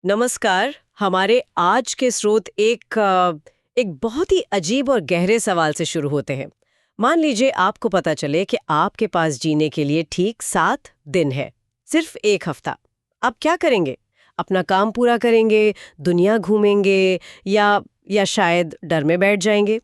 नमस्कार। हमारे आज के स्रोत एक बहुत ही अजीब और गहरे सवाल से शुरू होते हैं। मान लीजिए आपको पता चले कि आपके पास जीने के लिए ठीक 7 दिन है, सिर्फ एक हफ्ता। आप क्या करेंगे? अपना काम पूरा करेंगे, दुनिया घूमेंगे या शायद डर में बैठ जाएंगे?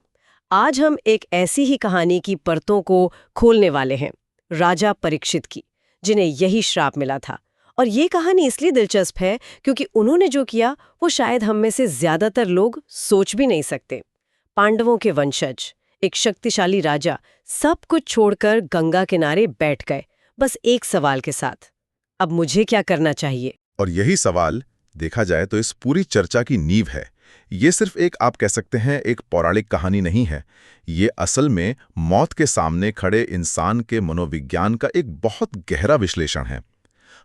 आज हम एक ऐसी ही कहानी की परतों को खोलने वाले हैं, राजा परीक्षित की, जिन्हें यही श्राप मिला था। और ये कहानी इसलिए दिलचस्प है क्योंकि उन्होंने जो किया वो शायद हम में से ज्यादातर लोग सोच भी नहीं सकते। पांडवों के वंशज, एक शक्तिशाली राजा, सब कुछ छोड़कर गंगा किनारे बैठ गए, बस एक सवाल के साथ, अब मुझे क्या करना चाहिए? और यही सवाल देखा जाए तो इस पूरी चर्चा की नींव है। ये सिर्फ एक, आप कह सकते हैं, एक पौराणिक कहानी नहीं है। ये असल में मौत के सामने खड़े इंसान के मनोविज्ञान का एक बहुत गहरा विश्लेषण है।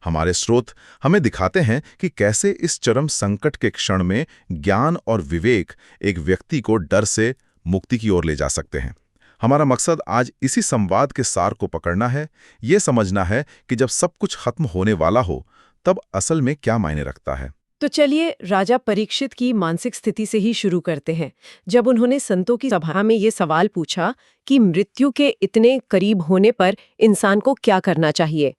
हमारे स्रोत हमें दिखाते हैं कि कैसे इस चरम संकट के क्षण में ज्ञान और विवेक एक व्यक्ति को डर से मुक्ति की ओर ले जा सकते हैं। हमारा मकसद आज इसी संवाद के सार को पकड़ना है, ये समझना है कि जब सब कुछ खत्म होने वाला हो तब असल में क्या मायने रखता है। तो चलिए राजा परीक्षित की मानसिक स्थिति से ही शुरू करते हैं। जब उन्होंने संतों की सभा में ये सवाल पूछा कि मृत्यु के इतने करीब होने पर इंसान को क्या करना चाहिए,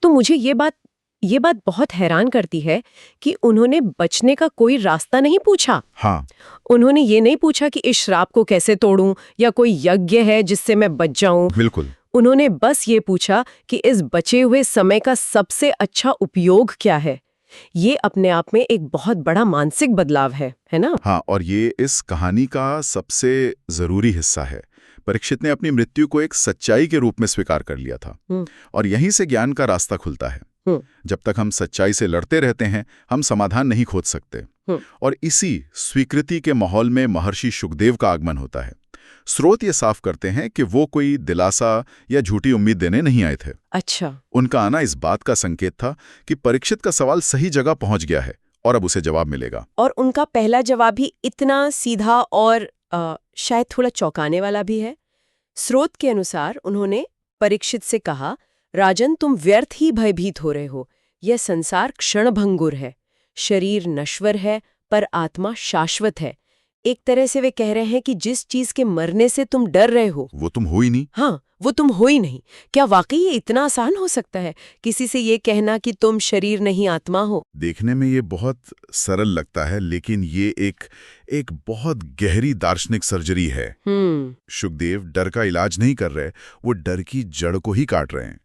तो मुझे ये बात बहुत हैरान करती है कि उन्होंने बचने का कोई रास्ता नहीं पूछा। हाँ, उन्होंने ये नहीं पूछा कि इस श्राप को कैसे तोड़ूं या कोई यज्ञ है जिससे मैं बच जाऊं। बिल्कुल। उन्होंने बस ये पूछा कि इस बचे हुए समय का सबसे अच्छा उपयोग क्या है। ये अपने आप में एक बहुत बड़ा मानसिक बदलाव है ना? हाँ, और ये इस कहानी का सबसे जरूरी हिस्सा है। परीक्षित ने अपनी मृत्यु को एक सच्चाई के रूप में स्वीकार कर लिया था, और यहीं से ज्ञान का रास्ता खुलता है। जब तक हम सच्चाई से लड़ते रहते हैं, हम समाधान नहीं खोज सकते। और इसी स्वीकृति के माहौल में महर्षि शुकदेव का आगमन होता है। स्रोत ये साफ करते हैं कि वो कोई दिलासा या झूठी उम्मीद देने नहीं आए थे। अच्छा। उनका आना इस बात का संकेत था कि परीक्षित का सवाल सही जगह पहुंच गया है और अब उसे जवाब मिलेगा। और उनका पहला जवाब भी इतना सीधा और शायद थोड़ा चौंकाने वाला भी है। स्रोत के अनुसार उन्होंने परीक्षित से कहा, राजन, तुम व्यर्थ ही भयभीत हो रहे हो। यह संसार क्षणभंगुर है, शरीर नश्वर है पर आत्मा शाश्वत है। एक तरह से वे कह रहे हैं कि जिस चीज के मरने से तुम डर रहे हो वो तुम हो ही नहीं। हाँ, वो तुम हो ही नहीं। क्या वाकई ये इतना आसान हो सकता है, किसी से ये कहना कि तुम शरीर नहीं आत्मा हो? देखने में ये बहुत सरल लगता है, लेकिन ये एक बहुत गहरी दार्शनिक सर्जरी है। शुकदेव डर का इलाज नहीं कर रहे, वो डर की जड़ को ही काट रहे हैं।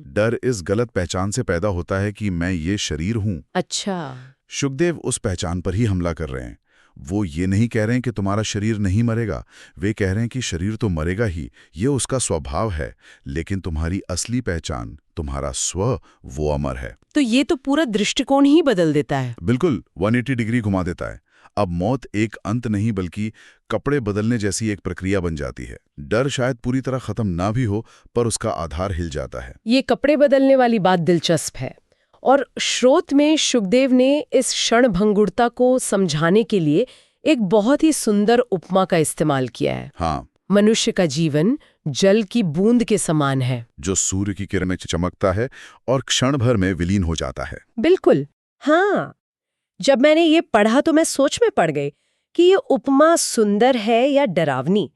डर इस गलत पहचान से पैदा होता है कि मैं ये शरीर हूं। अच्छा। शुकदेव उस पहचान पर ही हमला कर रहे हैं। वो ये नहीं कह रहे हैं कि तुम्हारा शरीर नहीं मरेगा, वे कह रहे हैं कि शरीर तो मरेगा ही, ये उसका स्वभाव है, लेकिन तुम्हारी असली पहचान, तुम्हारा स्व, वो अमर है। तो ये तो पूरा दृष्टिकोण ही बदल देता है। बिल्कुल, 180 डिग्री घुमा देता है। अब मौत एक अंत नहीं बल्कि कपड़े बदलने जैसी एक प्रक्रिया बन जाती है। डर शायद पूरी तरह खत्म ना भी हो, पर उसका आधार हिल जाता है। ये कपड़े बदलने वाली बात दिलचस्प है। और स्रोत में शुकदेव ने इस क्षणभंगुरता को समझाने के लिए एक बहुत ही सुंदर उपमा का इस्तेमाल किया है। हाँ, मनुष्य का जीवन जल की बूंद के समान है, जो सूर्य की किरण में चमकता है और क्षण भर में विलीन हो जाता है। बिल्कुल। हाँ, जब मैंने ये पढ़ा तो मैं सोच में पड़ गई कि ये उपमा सुंदर है या डरावनी।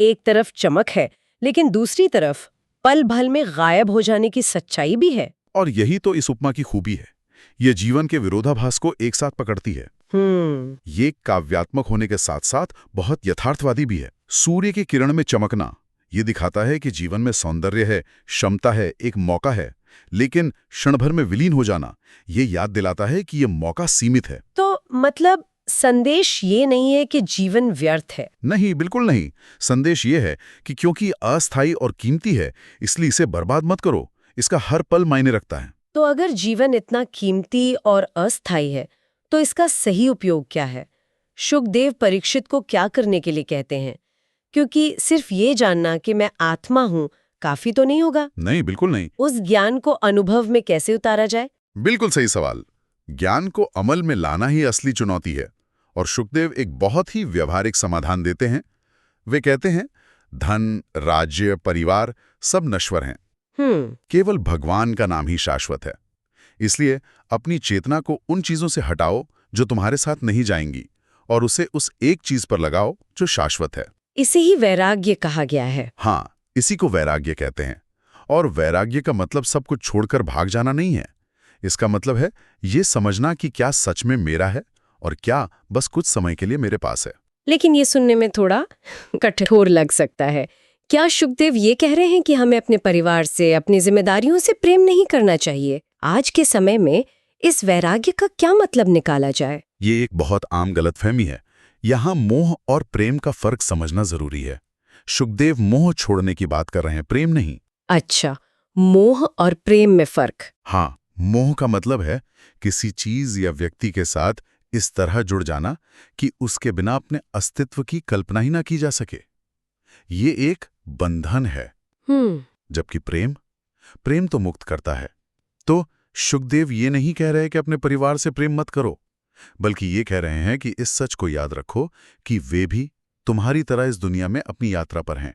एक तरफ चमक है, लेकिन दूसरी तरफ पल भर में गायब हो जाने की सच्चाई भी है। और यही तो इस उपमा की खूबी है, ये जीवन के विरोधाभास को एक साथ पकड़ती है। ये काव्यात्मक होने के साथ साथ बहुत यथार्थवादी भी है। सूर्य की किरण में चमकना ये दिखाता है कि जीवन में सौंदर्य है, क्षमता है, एक मौका है, लेकिन क्षण भर में विलीन हो जाना ये याद दिलाता है कि ये मौका सीमित है। तो मतलब संदेश ये नहीं है कि जीवन व्यर्थ है? नहीं, बिल्कुल नहीं। संदेश ये है कि क्योंकि अस्थायी और कीमती है, इसलिए इसे बर्बाद मत करो, इसका हर पल मायने रखता है। तो अगर जीवन इतना कीमती और अस्थायी है, तो इसका सही उपयोग क्या है? शुकदेव परीक्षित को क्या करने के लिए कहते हैं? क्योंकि सिर्फ ये जानना कि मैं आत्मा हूँ काफी तो नहीं होगा। नहीं, बिल्कुल नहीं। उस ज्ञान को अनुभव में कैसे उतारा जाए? बिल्कुल सही सवाल। ज्ञान को अमल में लाना ही असली चुनौती है, और शुकदेव एक बहुत ही व्यवहारिक समाधान देते हैं। वे कहते हैं, धन, राज्य, परिवार सब नश्वर हैं, केवल भगवान का नाम ही शाश्वत है। इसलिए अपनी चेतना को उन चीजों से हटाओ जो तुम्हारे साथ नहीं जाएंगी और उसे उस एक चीज पर लगाओ जो शाश्वत है। इसे ही वैराग्य कहा गया है। हाँ, इसी को वैराग्य कहते हैं। और वैराग्य का मतलब सब कुछ छोड़कर भाग जाना नहीं है। इसका मतलब है ये समझना कि क्या सच में मेरा है और क्या बस कुछ समय के लिए मेरे पास है। लेकिन ये सुनने में थोड़ा कठोर लग सकता है। क्या शुकदेव ये कह रहे हैं कि हमें अपने परिवार से, अपनी जिम्मेदारियों से प्रेम नहीं करना चाहिए? आज के समय में इस वैराग्य का क्या मतलब निकाला जाए? ये एक बहुत आम गलतफहमी है। यहाँ मोह और प्रेम का फर्क समझना जरूरी है। शुकदेव मोह छोड़ने की बात कर रहे हैं, प्रेम नहीं। अच्छा, मोह और प्रेम में फर्क। हाँ, मोह का मतलब है किसी चीज या व्यक्ति के साथ इस तरह जुड़ जाना कि उसके बिना अपने अस्तित्व की कल्पना ही ना की जा सके। ये एक बंधन है। जबकि प्रेम तो मुक्त करता है। तो शुकदेव ये नहीं कह रहे कि अपने परिवार से प्रेम मत करो, बल्कि ये कह रहे हैं कि इस सच को याद रखो कि वे भी तुम्हारी तरह इस दुनिया में अपनी यात्रा पर हैं।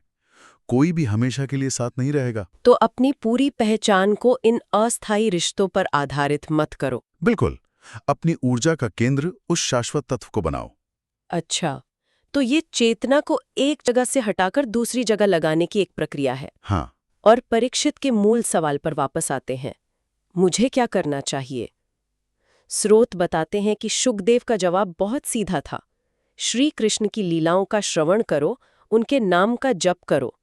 कोई भी हमेशा के लिए साथ नहीं रहेगा। तो अपनी पूरी पहचान को इन अस्थायी रिश्तों पर आधारित मत करो। बिल्कुल, अपनी ऊर्जा का केंद्र उस शाश्वत तत्व को बनाओ। अच्छा, तो ये चेतना को एक जगह से हटाकर दूसरी जगह लगाने की एक प्रक्रिया है। हाँ, और परीक्षित के मूल सवाल पर वापस आते हैं, मुझे क्या करना चाहिए? स्रोत बताते हैं कि शुकदेव का जवाब बहुत सीधा था। श्री कृष्ण की लीलाओं का श्रवण करो, उनके नाम का जप करो।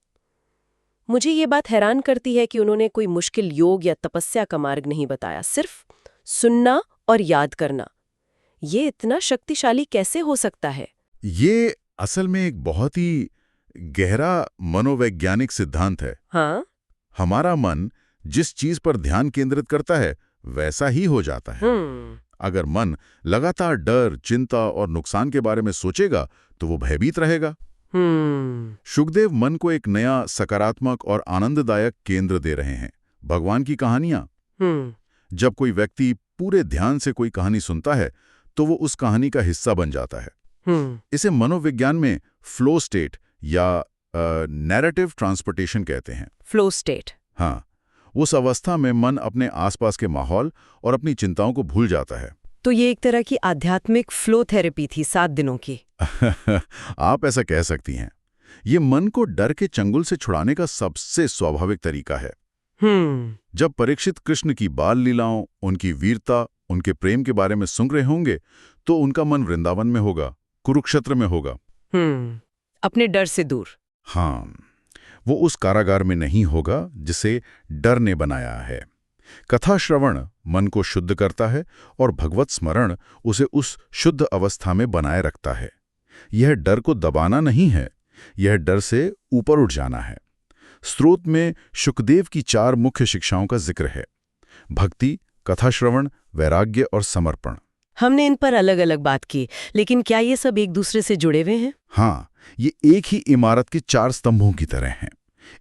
मुझे ये बात हैरान करती है कि उन्होंने कोई मुश्किल योग या तपस्या का मार्ग नहीं बताया, सिर्फ सुनना और याद करना। ये इतना शक्तिशाली कैसे हो सकता है? ये असल में एक बहुत ही गहरा मनोवैज्ञानिक सिद्धांत है। हाँ? हमारा मन जिस चीज पर ध्यान केंद्रित करता है वैसा ही हो जाता है। अगर मन लगातार डर, चिंता और नुकसान के बारे में सोचेगा तो वो भयभीत रहेगा। शुकदेव मन को एक नया सकारात्मक और आनंददायक केंद्र दे रहे हैं। भगवान की कहानियां। जब कोई व्यक्ति पूरे ध्यान से कोई कहानी सुनता है तो वो उस कहानी का हिस्सा बन जाता है। इसे मनोविज्ञान में फ्लो स्टेट या नैरेटिव ट्रांसपोर्टेशन कहते हैं। Flow state. हाँ, उस अवस्था में मन अपने आसपास के माहौल और अपनी चिंताओं को भूल जाता है। तो ये एक तरह की आध्यात्मिक फ्लो थेरेपी थी 7 दिनों की। आप ऐसा कह सकती हैं। ये मन को डर के चंगुल से छुड़ाने का सबसे स्वाभाविक तरीका है। जब परीक्षित कृष्ण की बाल लीलाओं, उनकी वीरता, उनके प्रेम के बारे में सुन रहे होंगे तो उनका मन वृंदावन में होगा, कुरुक्षेत्र में होगा। अपने डर से दूर। हाँ, वो उस कारागार में नहीं होगा जिसे डर ने बनाया है। कथा श्रवण मन को शुद्ध करता है और भगवत स्मरण उसे उस शुद्ध अवस्था में बनाए रखता है। यह डर को दबाना नहीं है, यह डर से ऊपर उठ जाना है। स्रोत में शुकदेव की 4 मुख्य शिक्षाओं का जिक्र है: भक्ति, कथा श्रवण, वैराग्य और समर्पण। हमने इन पर अलग अलग बात की, लेकिन क्या ये सब एक दूसरे से जुड़े हुए हैं? हाँ, ये एक ही इमारत के 4 स्तंभों की तरह हैं।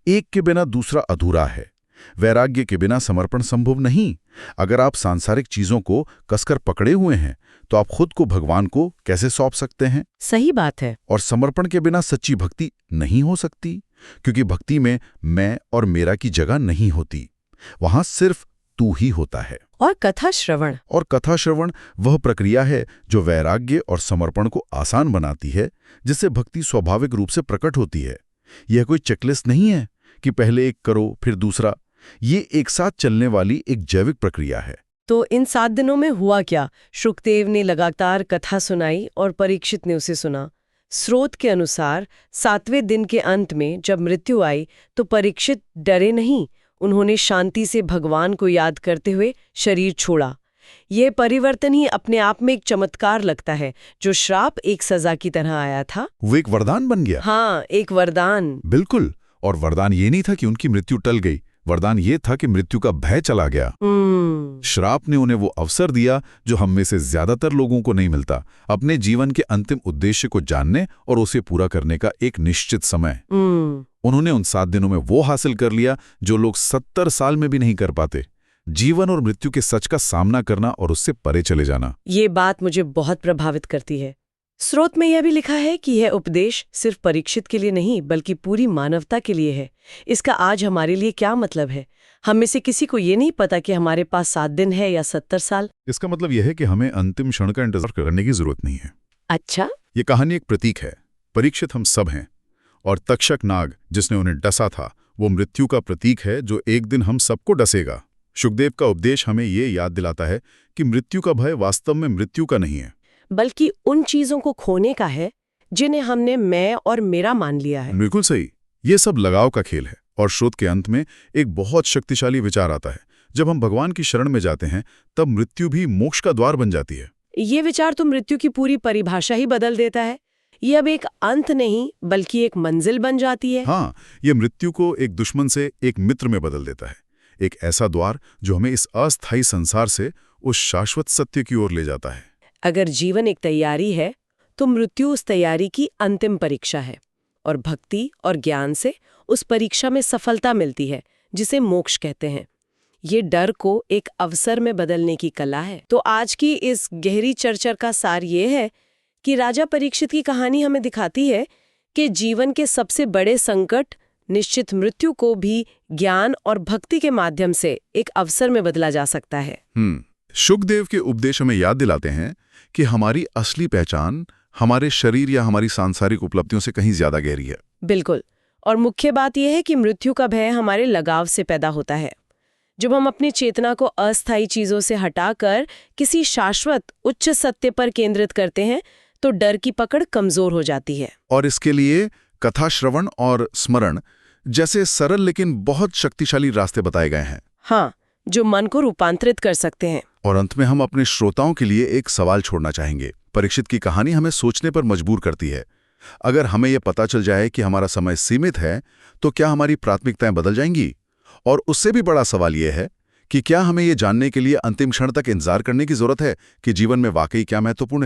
एक के बिना दूसरा अधूरा है। वैराग्य के बिना समर्पण संभव नहीं। अगर आप सांसारिक चीजों को कसकर पकड़े हुए हैं तो आप खुद को भगवान को कैसे सौंप सकते हैं? सही बात है। और समर्पण के बिना सच्ची भक्ति नहीं हो सकती, क्योंकि भक्ति में मैं और मेरा की जगह नहीं होती। वहां सिर्फ तू ही होता है। और कथा श्रवण वह प्रक्रिया है जो वैराग्य और समर्पण को आसान बनाती है, जिससे भक्ति स्वाभाविक रूप से प्रकट होती है। यह कोई चेकलिस्ट नहीं है कि पहले एक करो फिर दूसरा। ये एक साथ चलने वाली एक जैविक प्रक्रिया है। तो इन 7 दिनों में हुआ क्या? शुकदेव ने लगातार कथा सुनाई और परीक्षित ने उसे सुना। स्रोत के अनुसार 7वें दिन के अंत में जब मृत्यु आई तो परीक्षित डरे नहीं, उन्होंने शांति से भगवान को याद करते हुए शरीर छोड़ा। ये परिवर्तन ही अपने आप में एक चमत्कार लगता है। जो श्राप एक सजा की तरह आया था, वो एक वरदान बन गया। हाँ, एक वरदान। बिल्कुल। और वरदान ये नहीं था कि उनकी मृत्यु टल गई, वरदान ये था कि मृत्यु का भय चला गया। श्राप ने उन्हें वो अवसर दिया जो हम में से ज्यादातर लोगों को नहीं मिलता, अपने जीवन के अंतिम उद्देश्य को जानने और उसे पूरा करने का एक निश्चित समय। उन्होंने उन 7 दिनों में वो हासिल कर लिया जो लोग 70 साल में भी नहीं कर पाते। जीवन और मृत्यु के सच का सामना करना और उससे परे चले जाना। ये बात मुझे बहुत प्रभावित करती है। स्रोत में यह भी लिखा है कि यह उपदेश सिर्फ परीक्षित के लिए नहीं बल्कि पूरी मानवता के लिए है। इसका आज हमारे लिए क्या मतलब है? हम में से किसी को ये नहीं पता कि हमारे पास 7 दिन है या 70 साल। इसका मतलब यह है कि हमें अंतिम क्षण का इंतजार करने की जरूरत नहीं है। अच्छा। ये कहानी एक प्रतीक है। परीक्षित हम सब हैं, और तक्षक नाग जिसने उन्हें डसा था वो मृत्यु का प्रतीक है जो एक दिन हम सबको डसेगा। शुकदेव का उपदेश हमें ये याद दिलाता है कि मृत्यु का भय वास्तव में मृत्यु का नहीं है, बल्कि उन चीजों को खोने का है जिन्हें हमने मैं और मेरा मान लिया है। बिल्कुल सही। ये सब लगाव का खेल है। और श्रोत के अंत में एक बहुत शक्तिशाली विचार आता है। जब हम भगवान की शरण में जाते हैं तब मृत्यु भी मोक्ष का द्वार बन जाती है। ये विचार तो मृत्यु की पूरी परिभाषा ही बदल देता है। ये अब एक अंत नहीं बल्कि एक मंजिल बन जाती है। हाँ, ये मृत्यु को एक दुश्मन से एक मित्र में बदल देता है। एक ऐसा द्वार जो हमें इस अस्थायी संसार से उस शाश्वत सत्य की ओर ले जाता है। अगर जीवन एक तैयारी है तो मृत्यु उस तैयारी की अंतिम परीक्षा है, और भक्ति और ज्ञान से उस परीक्षा में सफलता मिलती है, जिसे मोक्ष कहते हैं। ये डर को एक अवसर में बदलने की कला है। तो आज की इस गहरी चर्चा का सार ये है कि राजा परीक्षित की कहानी हमें दिखाती है कि जीवन के सबसे बड़े संकट, निश्चित मृत्यु को भी ज्ञान और भक्ति के माध्यम से एक अवसर में बदला जा सकता है। शुकदेव के उपदेश हमें याद दिलाते हैं कि हमारी असली पहचान हमारे शरीर या हमारी सांसारिक उपलब्धियों से कहीं ज्यादा गहरी है। बिल्कुल। और मुख्य बात यह है कि मृत्यु का भय हमारे लगाव से पैदा होता है। जब हम अपनी चेतना को अस्थायी चीजों से हटाकर किसी शाश्वत उच्च सत्य पर केंद्रित करते हैं तो डर की पकड़ कमजोर हो जाती है। और इसके लिए कथा श्रवण और स्मरण जैसे सरल लेकिन बहुत शक्तिशाली रास्ते बताए गए हैं। हाँ, जो मन को रूपांतरित कर सकते हैं। और अंत में हम अपने श्रोताओं के लिए एक सवाल छोड़ना चाहेंगे। परीक्षित की कहानी हमें सोचने पर मजबूर करती है। अगर हमें यह पता चल जाए कि हमारा समय सीमित है तो क्या हमारी प्राथमिकताएं बदल जाएंगी? और उससे भी बड़ा सवाल यह है कि क्या हमें यह जानने के लिए अंतिम क्षण तक इंतजार करने की जरूरत है कि जीवन में वाकई क्या महत्वपूर्ण है?